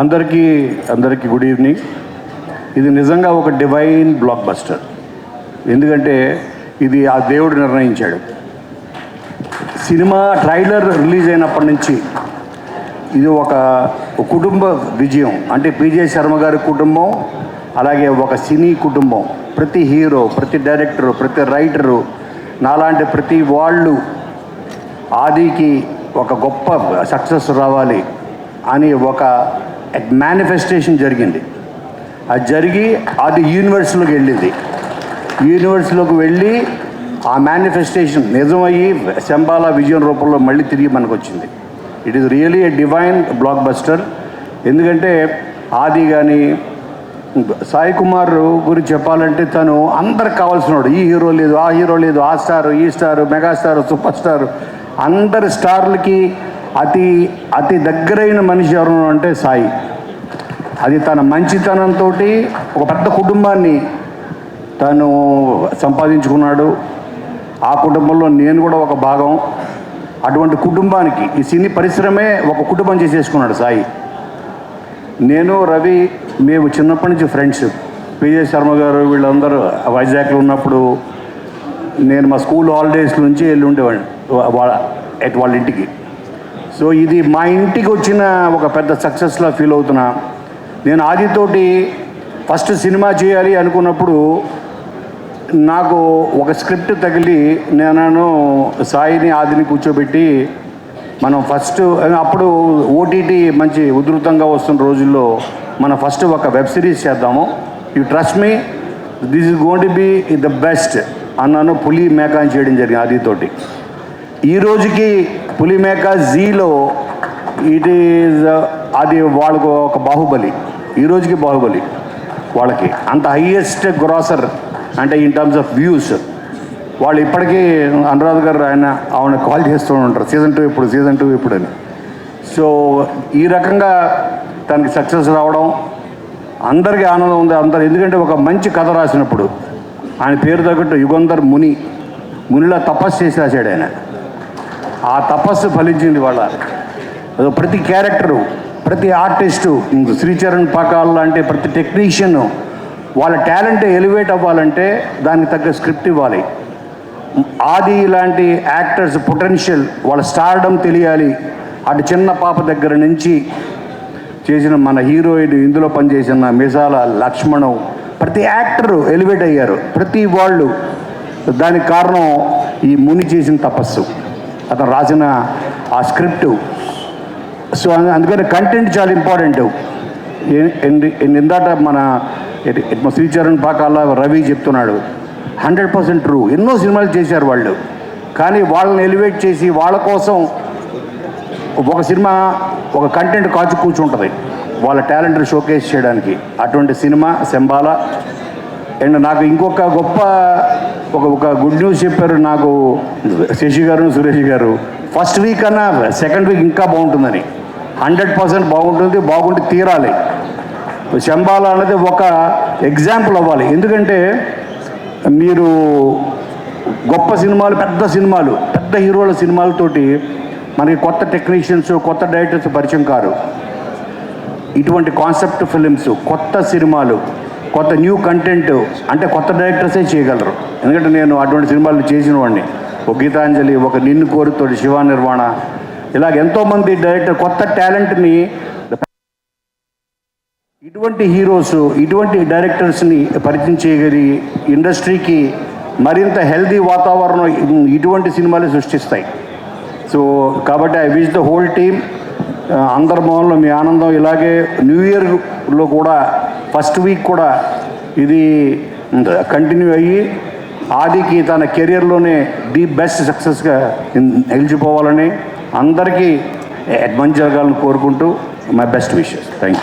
అందరికీ good evening. ఇది నిజంగా ఒక డివైన్ బ్లాక్ బస్టర్. ఎందుకంటే ఇది ఆ దేవుడు నిర్ణయించాడు. సినిమా ట్రైలర్ రిలీజ్ అయినప్పటి నుంచి ఇది ఒక కుటుంబ విజయం. అంటే పిజే శర్మ గారి కుటుంబం, అలాగే ఒక సినీ కుటుంబం. ప్రతి హీరో, ప్రతి డైరెక్టరు, ప్రతి రైటరు, నాలాంటి ప్రతి వాళ్ళు ఆదికి ఒక గొప్ప సక్సెస్ రావాలి అని ఒక మేనిఫెస్టేషన్ జరిగింది. అది జరిగి అది యూనివర్స్లోకి వెళ్ళింది. యూనివర్స్లోకి వెళ్ళి ఆ మేనిఫెస్టేషన్ నిజమయ్యి శంబాలా విజయం రూపంలో మళ్ళీ తిరిగి మనకు వచ్చింది. It is really A divine block buster. ఎందుకంటే ఆది కానీ సాయి కుమార్ గురించి చెప్పాలంటే తను అందరికి కావాల్సినవాడు. ఈ హీరో లేదు, ఆ హీరో లేదు, ఆ స్టారు, ఈ స్టారు, మెగాస్టారు, సూపర్ స్టారు, అందరి స్టార్లకి అతి దగ్గరైన మనిషి ఎవరు అంటే సాయి. అది తన మంచితనంతో ఒక పెద్ద కుటుంబాన్ని తను సంపాదించుకున్నాడు. ఆ కుటుంబంలో నేను కూడా ఒక భాగం. అటువంటి కుటుంబానికి ఈ సినీ పరిశ్రమే ఒక కుటుంబం చేసేసుకున్నాడు సాయి. నేను రవి మేము చిన్నప్పటి నుంచి ఫ్రెండ్స్. పిజే శర్మ గారు వీళ్ళందరూ వైజాగ్లో ఉన్నప్పుడు నేను మా స్కూల్ హాలిడేస్ నుంచి వెళ్ళి ఉండేవాడిని వాళ్ళ ఇంటికి. సో ఇది మా ఇంటికి వచ్చిన ఒక పెద్ద సక్సెస్లా ఫీల్ అవుతున్నా. నేను ఆదితోటి ఫస్ట్ సినిమా చేయాలి అనుకున్నప్పుడు నాకు ఒక స్క్రిప్ట్ తగిలి నేను సాయిని ఆదిని కూర్చోబెట్టి మనం ఫస్ట్ అప్పుడు ఓటీటీ మంచి ఉధృతంగా వస్తున్న రోజుల్లో మనం ఫస్ట్ ఒక వెబ్ సిరీస్ చేద్దాము. You trust me, this is going to be the best అన్నాను. పులి మేక అని చేయడం జరిగింది ఆదితోటి. ఈ రోజుకి పులి మేక జీలో ఇట్ ఈజ్ అది వాళ్ళకు ఒక బాహుబలి. ఈ రోజుకి బాహుబలి వాళ్ళకి అంత హైయెస్ట్ గ్రాసర్ అంటే ఇన్ టర్మ్స్ ఆఫ్ వ్యూస్. వాళ్ళు ఇప్పటికీ అనురాధ్ గారు ఆవిడ కాల్ చేస్తూ ఉంటారు, సీజన్ 2 ఇప్పుడు అని. సో ఈ రకంగా తనకి సక్సెస్ రావడం అందరికీ ఆనందం ఉంది. ఎందుకంటే ఒక మంచి కథ రాసినప్పుడు ఆయన పేరు తగ్గట్టు యుగంధర్ మునిలా తపస్సు చేసి రాశాడు ఆయన. ఆ తపస్సు ఫలించింది. వాళ్ళ ప్రతి క్యారెక్టరు, ప్రతి ఆర్టిస్టు, శ్రీచరణ్ పాకాల్ లాంటి ప్రతి టెక్నీషియన్ వాళ్ళ టాలెంట్ ఎలివేట్ అవ్వాలంటే దానికి తగ్గ స్క్రిప్ట్ ఇవ్వాలి. ఆది లాంటి యాక్టర్స్ పొటెన్షియల్, వాళ్ళ స్టార్డమ్ తెలియాలి. అటు చిన్న పాప దగ్గర నుంచి చేసిన మన హీరోయిన్, ఇందులో పనిచేసిన మిసాల లక్ష్మణ్, ప్రతి యాక్టరు ఎలివేట్ అయ్యారు. ప్రతి వాళ్ళు. దానికి కారణం ఈ ముని చేసిన తపస్సు, అతను రాసిన ఆ స్క్రిప్టు. సో అందుకని కంటెంట్ చాలా ఇంపార్టెంట్. ఇందాట మన శ్రీచరణ్ పాకాల రవి చెప్తున్నాడు, 100% ట్రూ. ఎన్నో సినిమాలు చేశారు వాళ్ళు, కానీ వాళ్ళని ఎలివేట్ చేసి వాళ్ళ కోసం ఒక సినిమా ఒక కంటెంట్ కాచు కూర్చుంటుంది వాళ్ళ టాలెంట్ని షోకేస్ చేయడానికి. అటువంటి సినిమా శంబాలా. అండ్ నాకు ఇంకొక గొప్ప ఒక గుడ్ న్యూస్ చెప్పారు నాకు శశి గారు, సురేష్ గారు. ఫస్ట్ వీక్ కన్నా సెకండ్ వీక్ ఇంకా బాగుంటుందని. 100% బాగుంటుంది, బాగుండి తీరాలి. శంబాలా అనేది ఒక ఎగ్జాంపుల్ అవ్వాలి. ఎందుకంటే మీరు గొప్ప సినిమాలు, పెద్ద హీరోల సినిమాలతోటి మనకి కొత్త టెక్నీషియన్స్, కొత్త డైరెక్టర్స్ పరిచయం కారు. ఇటువంటి కాన్సెప్ట్ ఫిలిమ్స్, కొత్త సినిమాలు, కొత్త న్యూ కంటెంట్ అంటే కొత్త డైరెక్టర్సే చేయగలరు. ఎందుకంటే నేను అటువంటి సినిమాలు చేసిన వాడిని. ఒక గీతాంజలి, ఒక నిన్ను కోరుతోటి, శివ నిర్వాణ, ఇలాగ ఎంతోమంది డైరెక్టర్ కొత్త టాలెంట్ని, ఇటువంటి హీరోస్, ఇటువంటి డైరెక్టర్స్ని పరిచయం చేయగలిగి ఇండస్ట్రీకి మరింత హెల్దీ వాతావరణం ఇటువంటి సినిమాలు సృష్టిస్తాయి. సో కాబట్టి I wish the whole team, అందరి మొహంలో మీ ఆనందం ఇలాగే న్యూ ఇయర్లో కూడా ఫస్ట్ వీక్ కూడా ఇది కంటిన్యూ అయ్యి ఆదికి తన కెరియర్లోనే ది బెస్ట్ సక్సెస్గా నిలిచిపోవాలని అందరికీ మంచి జరగాలని కోరుకుంటూ my best wishes. Thank you.